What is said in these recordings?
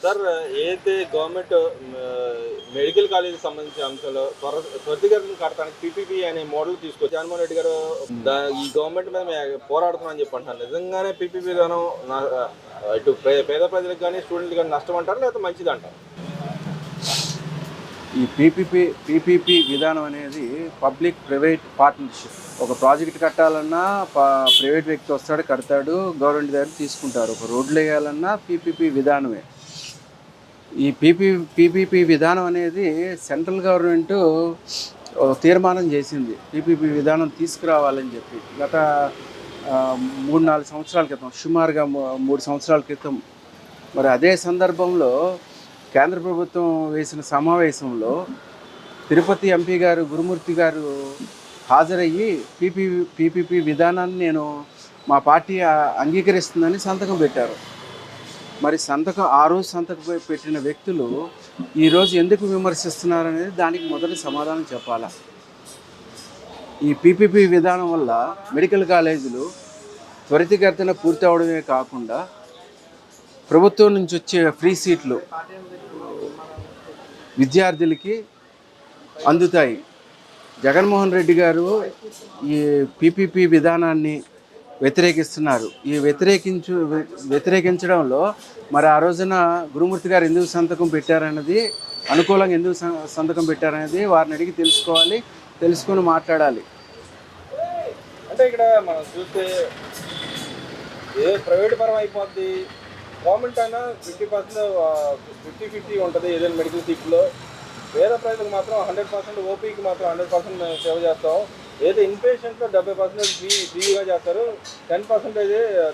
Sir ఏదైతే government medical కాలేజీకి సంబంధించిన అంశంలో త్వరితగతిన కడతానికి పీపీపీ అనే మోడల్ తీసుకొచ్చి జగన్మోహన్ రెడ్డి గారు ఈ గవర్నమెంట్ మీద మేము పోరాడుతున్నామని చెప్పి అంటున్నారు. నిజంగానే పీపీపీ విధానం ఇటు పేద ప్రజలకు కానీ స్టూడెంట్కి కానీ నష్టం అంటారు, లేకపోతే మంచిది అంటారు? ఈ పీపీపీ విధానం అనేది పబ్లిక్ ప్రైవేట్ పార్ట్నర్షిప్. ఒక ప్రాజెక్ట్ కట్టాలన్నా ప్రైవేట్ వ్యక్తి వస్తాడు, కడతాడు, గవర్నమెంట్ దగ్గర తీసుకుంటారు. ఒక రోడ్లు వేయాలన్నా పీపీపీ విధానమే. ఈ పీపీపీ విధానం అనేది సెంట్రల్ గవర్నమెంట్ తీర్మానం చేసింది పీపీపీ విధానం తీసుకురావాలని చెప్పి గత 3-4 సంవత్సరాల క్రితం, సుమారుగా 3 సంవత్సరాల క్రితం. మరి అదే సందర్భంలో కేంద్ర ప్రభుత్వం వేసిన సమావేశంలో తిరుపతి ఎంపీ గారు గురుమూర్తి గారు హాజరయ్యి పీపీపీ విధానాన్ని మా పార్టీ అంగీకరిస్తుందని సంతకం పెట్టారు. మరి ఆ రోజు సంతకం పెట్టిన వ్యక్తులు ఈరోజు ఎందుకు విమర్శిస్తున్నారనేది దానికి మొదటి సమాధానం చెప్పాలా. ఈ పీపీపీ విధానం వల్ల మెడికల్ కాలేజీలు త్వరితగతిన పూర్తి అవడమే కాకుండా ప్రభుత్వం నుంచి వచ్చే ఫ్రీ సీట్లు విద్యార్థులకి అందుతాయి. జగన్మోహన్ రెడ్డి గారు ఈ పీపీపీ విధానాన్ని వ్యతిరేకిస్తున్నారు. ఈ వ్యతిరేకించడంలో మరి ఆ రోజున గురుమూర్తి గారు ఎందుకు సంతకం పెట్టారన్నది, అనుకూలంగా ఎందుకు సంతకం పెట్టారనేది వారిని అడిగి తెలుసుకోవాలి, తెలుసుకొని మాట్లాడాలి. అంటే ఇక్కడ మనం చూస్తే ఏ ప్రైవేట్ పరం అయిపోద్ది, గవర్నమెంట్ అయినా 50% 50-50 ఉంటుంది. ఏదైనా మెడికల్ సీట్లో పేద ప్రజలకు మాత్రం 100%, ఓపీకి మాత్రం 100% మేము సేవ చేస్తాం. ఏదో ఇన్పేషెంట్లో 70% ఫ్రీగా చేస్తారు, 10%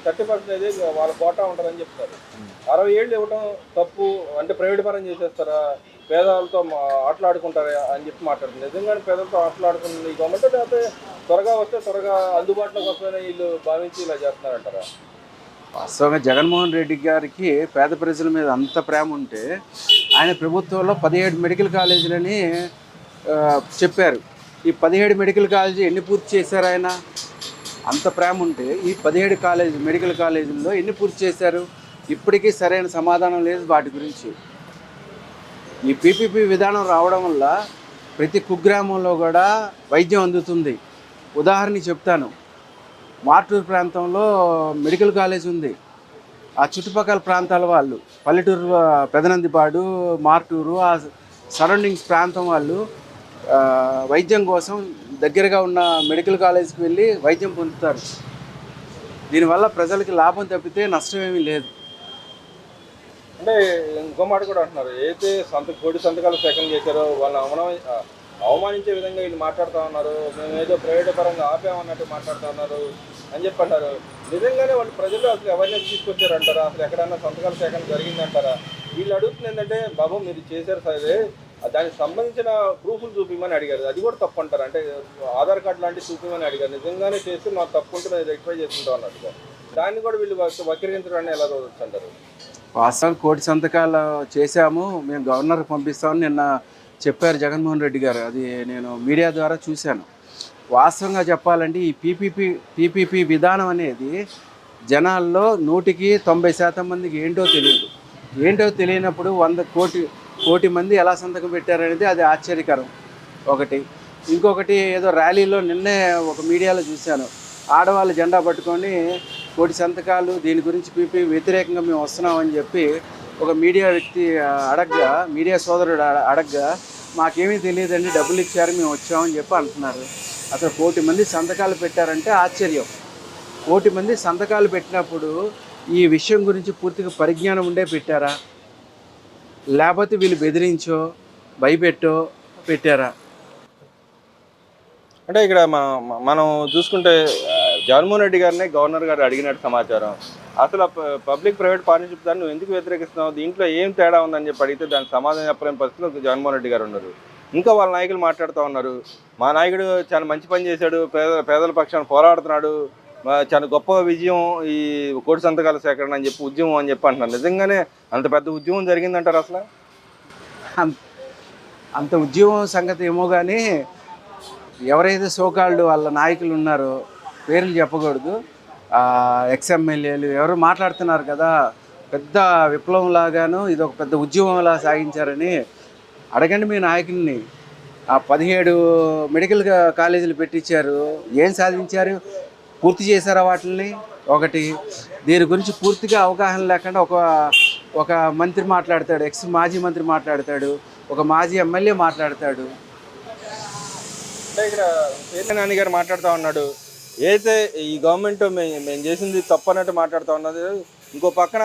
30% వాళ్ళ కోటా ఉంటుందని చెప్తారు. 60 ఏళ్ళు ఇవ్వడం తప్పు అంటే ప్రైవేట్ పరం చేసేస్తారా, పేదలతో ఆటలాడుకుంటారా అని చెప్పి మాట్లాడుతుంది. నిజంగానే పేదలతో ఆటలాడుకుంటుంది ఈ గవర్నమెంట్, లేకపోతే త్వరగా వస్తే త్వరగా అందుబాటులోకి వస్తుందని వీళ్ళు భావించి ఇలా చేస్తున్నారంటారా? వాస్తవంగా జగన్మోహన్ రెడ్డి గారికి పేద ప్రజల మీద అంత ప్రేమ ఉంటే ఆయన ప్రభుత్వంలో 17 మెడికల్ కాలేజీలని చెప్పారు. ఈ 17 మెడికల్ కాలేజీ ఎన్ని పూర్తి చేశారు? ఆయన అంత ప్రేమ ఉంటే ఈ 17 మెడికల్ కాలేజీల్లో ఎన్ని పూర్తి చేశారు? ఇప్పటికీ సరైన సమాధానం లేదు వాటి గురించి. ఈ పీపీపీ విధానం రావడం వల్ల ప్రతి కుగ్రామంలో కూడా వైద్యం అందుతుంది. ఉదాహరణకి చెప్తాను, మార్టూరు ప్రాంతంలో మెడికల్ కాలేజ్ ఉంది. ఆ చుట్టుపక్కల ప్రాంతాల వాళ్ళు, పల్లెటూరు, పెదనందిపాడు, మార్టూరు, ఆ సరౌండింగ్స్ ప్రాంతం వాళ్ళు వైద్యం కోసం దగ్గరగా ఉన్న మెడికల్ కాలేజీకి వెళ్ళి వైద్యం పొందుతారు. దీనివల్ల ప్రజలకి లాభం తప్పితే నష్టం ఏమీ లేదు. అంటే ఇంకో మాట కూడా అంటున్నారు, ఏదైతే కోటి సంతకాలు సేకరణ చేశారో వాళ్ళని అవమానించే విధంగా వీళ్ళు మాట్లాడుతూ ఉన్నారు. మేము ఏదో ప్రైవేట్ పరంగా ఆపామన్నట్టు మాట్లాడుతూ ఉన్నారు అని చెప్పి అంటారు. నిజంగానే వాళ్ళు ప్రజలు అసలు అవేర్నెస్ తీసుకొచ్చారంటారా? అసలు ఎక్కడన్నా సంతకాల సేకరణ జరిగిందంటారా? వీళ్ళు అడుగుతుంది ఏంటంటే, బాబు మీరు చేశారు సరే, దానికి సంబంధించిన ప్రూఫ్లు చూపించమని అడిగారు. అది కూడా తప్పు అంటారు. అంటే ఆధార్ కార్డు లాంటివి చూపించమని అడిగారు. నిజంగానే చేస్తే మాకు తప్పు ఉంటే మేము రెక్టిఫై చేసుకుంటాం అన్నట్టుగా. దాన్ని కూడా వీళ్ళు వక్రీకరించడాన్ని ఎలా చూడొచ్చు అంటారు? వాస్తవం కోటి సంతకాలు చేశాము, మేము గవర్నర్కి పంపిస్తామని నిన్న చెప్పారు జగన్మోహన్ రెడ్డి గారు. అది నేను మీడియా ద్వారా చూశాను. వాస్తవంగా చెప్పాలంటే ఈ పీపీపీ విధానం అనేది జనాల్లో 100% మందికి ఏంటో తెలియదు. ఏంటో తెలియనప్పుడు 100 కోటి మంది ఎలా సంతకం పెట్టారనేది అది ఆశ్చర్యకరం ఒకటి. ఇంకొకటి, ఏదో ర్యాలీలో నిన్నే ఒక మీడియాలో చూశాను, ఆడవాళ్ళు జెండా పట్టుకొని కోటి సంతకాలు దీని గురించి వ్యతిరేకంగా మేము వస్తున్నామని చెప్పి ఒక మీడియా వ్యక్తి అడగ్గా, మీడియా సోదరుడు అడగ్గా, మాకేమీ తెలియదండి, డబ్బులు ఇచ్చారు మేము వచ్చామని చెప్పి అంటున్నారు. అసలు 1,000,000 మంది సంతకాలు పెట్టారంటే ఆశ్చర్యం. 1,000,000 మంది సంతకాలు పెట్టినప్పుడు ఈ విషయం గురించి పూర్తిగా పరిజ్ఞానం ఉండే పెట్టారా, లేకపోతే వీళ్ళు బెదిరించో భయపెట్టో పెట్టారా? అంటే ఇక్కడ మనం చూసుకుంటే జగన్మోహన్ రెడ్డి గారిని గవర్నర్ గారు అడిగినట్టు సమాచారం. అసలు పబ్లిక్ ప్రైవేట్ పార్ట్నర్షిప్ దాన్ని నువ్వు ఎందుకు వ్యతిరేకిస్తున్నావు, దీంట్లో ఏం తేడా ఉందని చెప్పి అడిగితే దానికి సమాధానం చెప్పలేని పరిస్థితిలో జగన్మోహన్ రెడ్డి గారు ఉన్నారు. ఇంకా వాళ్ళ నాయకులు మాట్లాడుతూ ఉన్నారు, మా నాయకుడు చాలా మంచి పని చేశాడు, పేదల పక్షాన్ని పోరాడుతున్నాడు, చాలా గొప్ప విజయం ఈ కోటి సంతకాల సేకరణ అని చెప్పి ఉద్యమం అని చెప్పి అంటున్నారు. నిజంగానే అంత పెద్ద ఉద్యమం జరిగిందంటారు? అసలు అంత ఉద్యమం సంగతి ఏమో కానీ ఎవరైతే సోకాళ్ళు వాళ్ళ నాయకులు ఉన్నారో, పేర్లు చెప్పకూడదు, ఎక్స్ఎమ్మెల్యేలు ఎవరు మాట్లాడుతున్నారు కదా, పెద్ద విప్లవం లాగాను ఇది ఒక పెద్ద ఉద్యమంలా సాగించారని అడగండి మీ నాయకుడిని. ఆ 17 మెడికల్ కాలేజీలు పెట్టించారు, ఏం సాధించారు? పూర్తి చేశారా వాటిని? ఒకటి, దీని గురించి పూర్తిగా అవగాహన లేకుండా ఒక మంత్రి మాట్లాడతాడు, మాజీ మంత్రి మాట్లాడతాడు, ఒక మాజీ ఎమ్మెల్యే మాట్లాడతాడు. అంటే ఇక్కడ పేర్ని నాని గారు మాట్లాడుతూ ఉన్నాడు, ఏదైతే ఈ గవర్నమెంట్ మేము చేసింది తప్పు అన్నట్టు మాట్లాడుతూ ఉన్నది. ఇంకో పక్కన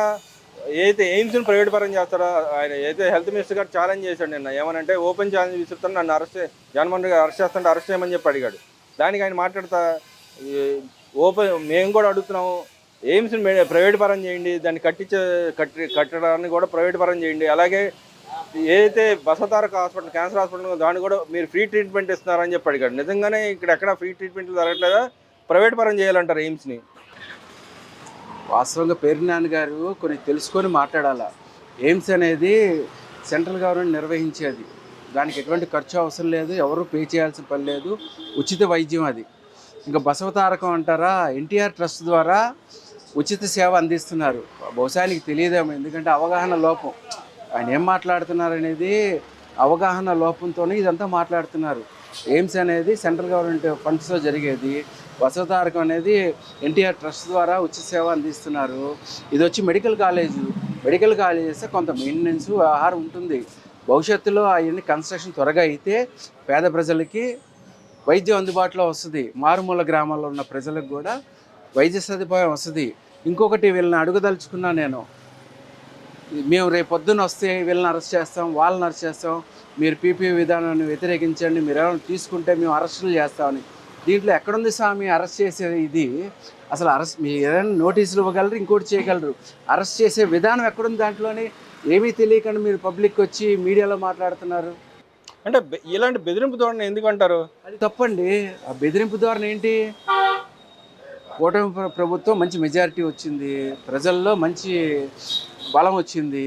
ఏదైతే ఎయిమ్స్ని ప్రైవేట్ పరం చేస్తారో ఆయన ఏదైతే హెల్త్ మినిస్టర్ గారు ఛాలెంజ్ చేశాడు నిన్న, ఏమనంటే ఓపెన్ ఛాలెంజ్ విసురుతాను, నన్ను జగన్మోహన్ రెడ్డి అరెస్ట్ చేస్తుంటే అరెస్ట్ చేయమని చెప్పి అడిగాడు. దానికి ఆయన మాట్లాడుతా మేము కూడా అడుగుతున్నాము, ఎయిమ్స్ని ప్రైవేట్ పరం చేయండి, దాన్ని కట్టడాన్ని కూడా ప్రైవేట్ పరం చేయండి. అలాగే ఏదైతే బసవతారక హాస్పిటల్, క్యాన్సర్ హాస్పిటల్, దాన్ని కూడా మీరు ఫ్రీ ట్రీట్మెంట్ ఇస్తున్నారని చెప్పి అడిగాడు. నిజంగానే ఇక్కడ ఎక్కడ ఫ్రీ ట్రీట్మెంట్లు జరగట్లేదా? ప్రైవేట్ పరం చేయాలంటారు ఎయిమ్స్ని. వాస్తవంగా పేర్ని నాని గారు కొన్ని తెలుసుకొని మాట్లాడాలా. ఎయిమ్స్ అనేది సెంట్రల్ గవర్నమెంట్ నిర్వహించేది, దానికి ఎటువంటి ఖర్చు అవసరం లేదు, ఎవరు పే చేయాల్సిన పని లేదు, ఉచిత వైద్యం అది. ఇంకా బసవతారకం అంటారా, ఎన్టీఆర్ ట్రస్ట్ ద్వారా ఉచిత సేవ అందిస్తున్నారు. బహుశా ఆయనకి తెలియదేమో, ఎందుకంటే అవగాహన లోపం. ఆయన ఏం మాట్లాడుతున్నారు అనేది అవగాహన లోపంతోనే ఇదంతా మాట్లాడుతున్నారు. ఎయిమ్స్ అనేది సెంట్రల్ గవర్నమెంట్ ఫండ్స్తో జరిగేది, బసవతారకం అనేది ఎన్టీఆర్ ట్రస్ట్ ద్వారా ఉచిత సేవ అందిస్తున్నారు. ఇది వచ్చి మెడికల్ కాలేజెస్ కొంత మెయింటెనెన్స్ ఆహారం ఉంటుంది. భవిష్యత్తులో అవన్నీ కన్స్ట్రక్షన్ త్వరగా అయితే పేద ప్రజలకి వైద్యం అందుబాటులో వస్తుంది, మారుమూల గ్రామాల్లో ఉన్న ప్రజలకు కూడా వైద్య సదుపాయం వస్తుంది. ఇంకొకటి వీళ్ళని అడుగుదలుచుకున్నా నేను, మేము రేపు పొద్దున్న వస్తే వీళ్ళని అరెస్ట్ చేస్తాం, వాళ్ళని అరెస్ట్ చేస్తాం, మీరు పీపీ విధానాన్ని వ్యతిరేకించండి, మీరు ఏమైనా తీసుకుంటే మేము అరెస్టులు చేస్తామని. దీంట్లో ఎక్కడుంది స్వామి అరెస్ట్ చేసేది? ఇది అసలు అరెస్ట్ మీరు ఏదైనా నోటీసులు ఇవ్వగలరు, ఇంకోటి చేయగలరు, అరెస్ట్ చేసే విధానం ఎక్కడుంది? దాంట్లోనే ఏమీ తెలియకుండా మీరు పబ్లిక్ వచ్చి మీడియాలో మాట్లాడుతున్నారు. అంటే ఇలాంటి బెదిరింపు ధోరణి ఎందుకు అంటారు? అది తప్పండి. ఆ బెదిరింపు ధోరణి ఏంటి? కూటమి ప్రభుత్వం మంచి మెజారిటీ వచ్చింది, ప్రజల్లో మంచి బలం వచ్చింది,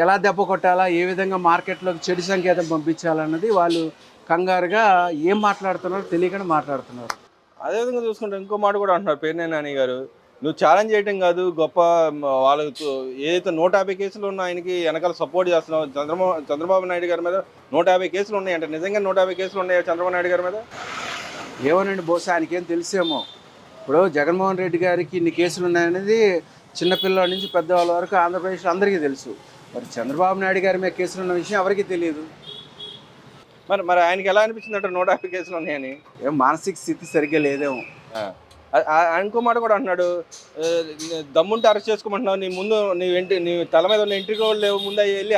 ఎలా దెబ్బ కొట్టాలా, ఏ విధంగా మార్కెట్లోకి చెడు సంకేతం పంపించాలన్నది వాళ్ళు కంగారుగా ఏం మాట్లాడుతున్నారో తెలియకుండా మాట్లాడుతున్నారు. అదేవిధంగా చూసుకుంటే ఇంకో మాట కూడా అంటున్నారు పేర్ని నాని గారు, నువ్వు ఛాలెంజ్ చేయటం కాదు గొప్ప, వాళ్ళకు ఏదైతే 150 కేసులు ఉన్న ఆయనకి వెనకాల సపోర్ట్ చేస్తున్నావు. చంద్రబాబు నాయుడు గారి మీద 150 కేసులు ఉన్నాయంటే నిజంగా 150 కేసులు ఉన్నాయి చంద్రబాబు నాయుడు గారి మీద? ఏమోనండి, బహుశా ఆయనకేం తెలిసేమో. ఇప్పుడు జగన్మోహన్ రెడ్డి గారికి ఇన్ని కేసులు ఉన్నాయనేది చిన్నపిల్లల నుంచి పెద్దవాళ్ళ వరకు ఆంధ్రప్రదేశ్లో అందరికీ తెలుసు. మరి చంద్రబాబు నాయుడు గారి మీద కేసులు ఉన్న విషయం ఎవరికీ తెలియదు. మరి ఆయనకి ఎలా అనిపించింది అంటే 150 కేసులు ఉన్నాయని? ఏం మానసిక స్థితి సరిగ్గా లేదేమో. ఇంకో మాట కూడా అంటున్నాడు, దమ్ముంటే అరెస్ట్ చేసుకోమంటున్నావు, నీ తల మీద ఉన్న ఎంట్రీకోళ్ళు లేవు, ముందు వెళ్ళి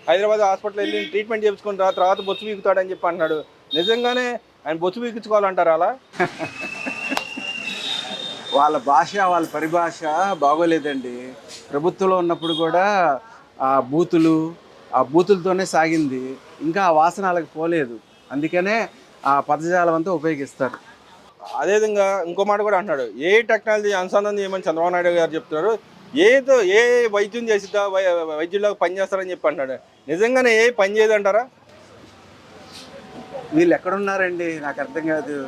హైదరాబాద్ హాస్పిటల్ వెళ్ళి ట్రీట్మెంట్ చేయించుకుని తర్వాత బొచ్చు పీకుతాడని చెప్పి అంటున్నాడు. నిజంగానే ఆయన బొచ్చు పీకించుకోవాలంటారా అలా? వాళ్ళ భాష, వాళ్ళ పరిభాష బాగోలేదండి. ప్రభుత్వంలో ఉన్నప్పుడు కూడా ఆ బూతులతోనే సాగింది, ఇంకా ఆ వాసన వాళ్ళకి పోలేదు, అందుకనే ఆ పదజాలం అంతా ఉపయోగిస్తారు. అదేవిధంగా ఇంకో మాట కూడా అంటున్నాడు, ఏ టెక్నాలజీ అనుసంధానం చేయమని చంద్రబాబు నాయుడు గారు చెప్తున్నారు, ఏ వైద్యం చేసిద్దా వైద్యుల్లోకి పనిచేస్తారని చెప్పి అంటున్నాడు. నిజంగానే ఏ పని చేయదంటారా? వీళ్ళు ఎక్కడున్నారండి? నాకు అర్థం కాదు.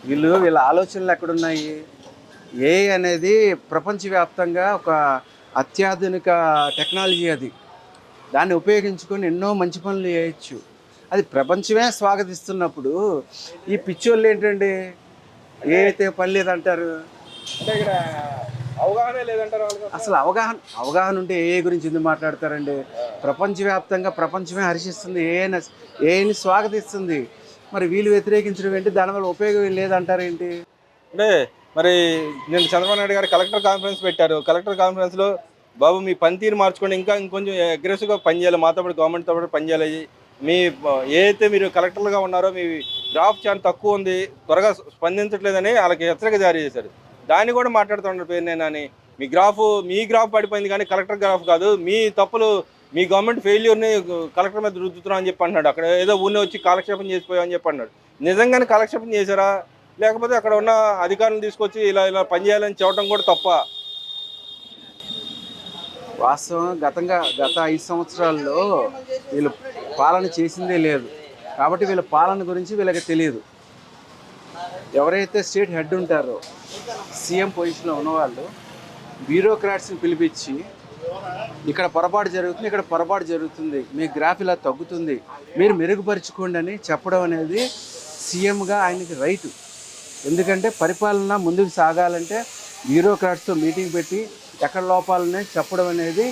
వీళ్ళ ఆలోచనలు ఎక్కడున్నాయి? ఏ అనేది ప్రపంచవ్యాప్తంగా ఒక అత్యాధునిక టెక్నాలజీ, అది దాన్ని ఉపయోగించుకొని ఎన్నో మంచి పనులు చేయొచ్చు. అది ప్రపంచమే స్వాగతిస్తున్నప్పుడు ఈ పిచ్చోళ్ళు ఏంటండి ఏ అయితే పని లేదంటారు? అంటే ఇక్కడ అవగాహన లేదంటారు. అసలు అవగాహన ఉంటే ఏ గురించి ఎందుకు మాట్లాడతారండి? ప్రపంచవ్యాప్తంగా ప్రపంచమే హర్షిస్తుంది, ఏని స్వాగతిస్తుంది. మరి వీళ్ళు వ్యతిరేకించడం ఏంటి? దానివల్ల ఉపయోగం లేదంటారు ఏంటి? అంటే మరి నేను చంద్రబాబు నాయుడు గారు కలెక్టర్ కాన్ఫరెన్స్ పెట్టారు. కలెక్టర్ కాన్ఫరెన్స్లో బాబు మీ పనితీరు మార్చుకొని ఇంకా ఇంకొంచెం అగ్రెసివ్గా పనిచేయాలి, మాతో పాటు గవర్నమెంట్తో పాటు పనిచేయాలి, మీ ఏదైతే మీరు కలెక్టర్లుగా ఉన్నారో మీ గ్రాఫ్ చాలా తక్కువ ఉంది, త్వరగా స్పందించట్లేదని వాళ్ళకి హెచ్చరిక జారీ చేశారు. దాన్ని కూడా మాట్లాడుతున్నారు పేర్ని నాని, మీ గ్రాఫ్ పడిపోయింది కానీ కలెక్టర్ గ్రాఫ్ కాదు, మీ తప్పులు మీ గవర్నమెంట్ ఫెయిల్యూర్ని కలెక్టర్ మీద రుద్దుతున్నాం అని చెప్పి అన్నాడు. అక్కడ ఏదో ఊరిని వచ్చి కాలక్షేపం చేసిపోయామని చెప్పి అన్నాడు. నిజంగానే కాలక్షేపం చేశారా, లేకపోతే అక్కడ ఉన్న అధికారులను తీసుకొచ్చి ఇలా పనిచేయాలని చెప్పడం కూడా తప్ప? వాస్తవం గత 5 సంవత్సరాల్లో వీళ్ళు పాలన చేసిందే లేదు, కాబట్టి వీళ్ళ పాలన గురించి వీళ్ళకి తెలియదు. ఎవరైతే స్టేట్ హెడ్ ఉంటారో, సీఎం పొజిషన్లో ఉన్నవాళ్ళు బ్యూరోక్రాట్స్ని పిలిపించి ఇక్కడ పొరపాటు జరుగుతుంది, ఇక్కడ పొరపాటు జరుగుతుంది, మీ గ్రాఫ్ ఇలా తగ్గుతుంది, మీరు మెరుగుపరుచుకోండి అని చెప్పడం అనేది సీఎంగా ఆయనకి రైటు. ఎందుకంటే పరిపాలన ముందుకు సాగాలంటే బ్యూరోక్రాట్స్తో మీటింగ్ పెట్టి ఎక్కడ లోపాలనే చెప్పడం అనేది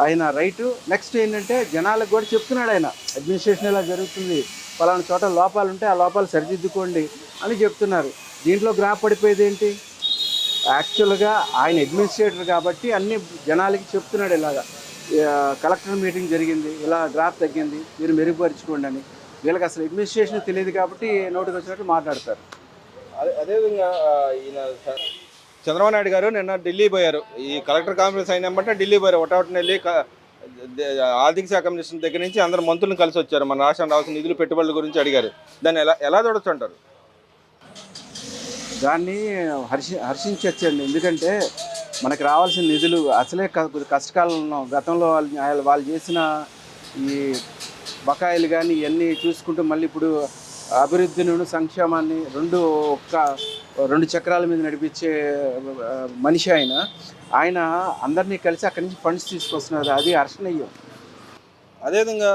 ఆయన రైటు. నెక్స్ట్ ఏంటంటే జనాలకు కూడా చెప్తున్నాడు ఆయన, అడ్మినిస్ట్రేషన్ ఇలా జరుగుతుంది, పలానా చోట లోపాలు ఉంటే ఆ లోపాలు సరిదిద్దుకోండి అని చెప్తున్నారు. దీంట్లో గ్రాఫ్ పడిపోయేది ఏంటి? యాక్చువల్గా ఆయన అడ్మినిస్ట్రేటర్ కాబట్టి అన్ని జనాలకి చెప్తున్నాడు, ఇలాగా కలెక్టర్ మీటింగ్ జరిగింది, ఇలా గ్రాఫ్ తగ్గింది, మీరు మెరుగుపరుచుకోండి అని. వీళ్ళకి అసలు అడ్మినిస్ట్రేషన్ తెలియదు కాబట్టి నోటికి వచ్చినట్టు మాట్లాడతారు. అదేవిధంగా ఈయన చంద్రబాబు నాయుడు గారు నిన్న ఢిల్లీ పోయారు. ఈ కలెక్టర్ కాన్ఫరెన్స్ అయినమంటే ఢిల్లీ పోయారు. ఒకటొకటిని వెళ్ళి ఆర్థిక శాఖ మినిస్టర్ దగ్గర నుంచి అందరు మంత్రులను కలిసి వచ్చారు. మన రాష్ట్రం రావాల్సిన నిధులు పెట్టుబడుల గురించి అడిగారు. దాన్ని ఎలా చూడొచ్చు అంటారు? దాన్ని హర్షించవచ్చండి. ఎందుకంటే మనకు రావాల్సిన నిధులు అసలే కష్టకాలంలో ఉన్నాం. గతంలో వాళ్ళు చేసిన ఈ బకాయిలు కానీ ఇవన్నీ చూసుకుంటూ మళ్ళీ ఇప్పుడు అభివృద్ధిని సంక్షేమాన్ని రెండు చక్రాల మీద నడిపించే మనిషి ఆయన అందరినీ కలిసి అక్కడి నుంచి ఫండ్స్ తీసుకొస్తున్నారు. అది హర్షణీయం. అదేవిధంగా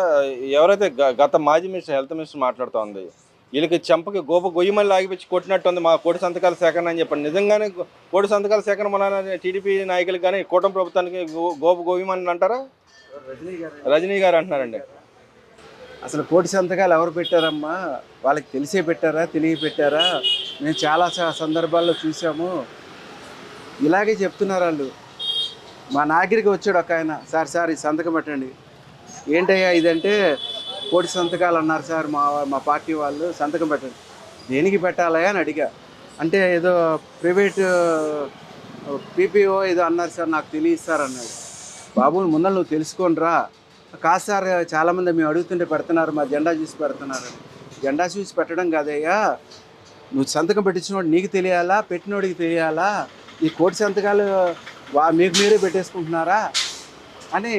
ఎవరైతే గత మాజీ మినిస్టర్ హెల్త్ మినిస్టర్ మాట్లాడుతూ ఉంది, వీళ్ళకి చెంపకి గొయ్యమల్లి ఆగిపించి కొట్టినట్టుంది మా కోటి సంతకాల సేకరణ అని చెప్పండి. నిజంగానే కోటి సంతకాల సేకరణ మన టీడీపీ నాయకులు కానీ కూటమి ప్రభుత్వానికి గొయ్యమని అంటారా? రజనీ గారు అంటున్నారండి. అసలు కోటి సంతకాలు ఎవరు పెట్టారమ్మా? వాళ్ళకి తెలిసే పెట్టారా, తెలియ పెట్టారా? మేము చాలా సందర్భాల్లో చూసాము. ఇలాగే చెప్తున్నారు వాళ్ళు. మా నాగిరికి వచ్చాడు ఒక ఆయన, సార్ ఈ సంతకం పెట్టండి. ఏంటయ్యా ఇదంటే, కోటి సంతకాలు అన్నారు సార్ మా పార్టీ వాళ్ళు, సంతకం పెట్టండి. దేనికి పెట్టాలయా అని అడిగా. అంటే ఏదో ప్రైవేట్ పీపీఓ ఏదో అన్నారు సార్, నాకు తెలియదు సార్ అన్నాడు. బాబు ముందర నువ్వు తెలుసుకోని రా. కాదు సార్, చాలామంది మేము అడుగుతుంటే పెడుతున్నారు, మా జెండా చూసి పెడుతున్నారు. జెండా చూసి పెట్టడం కాదయ్యా, నువ్వు సంతకం పెట్టించినోడు నీకు తెలియాలా, పెట్టినోడికి తెలియాలా? ఈ కోటి సంతకాలు మీకు మీరే పెట్టేసుకుంటున్నారా అని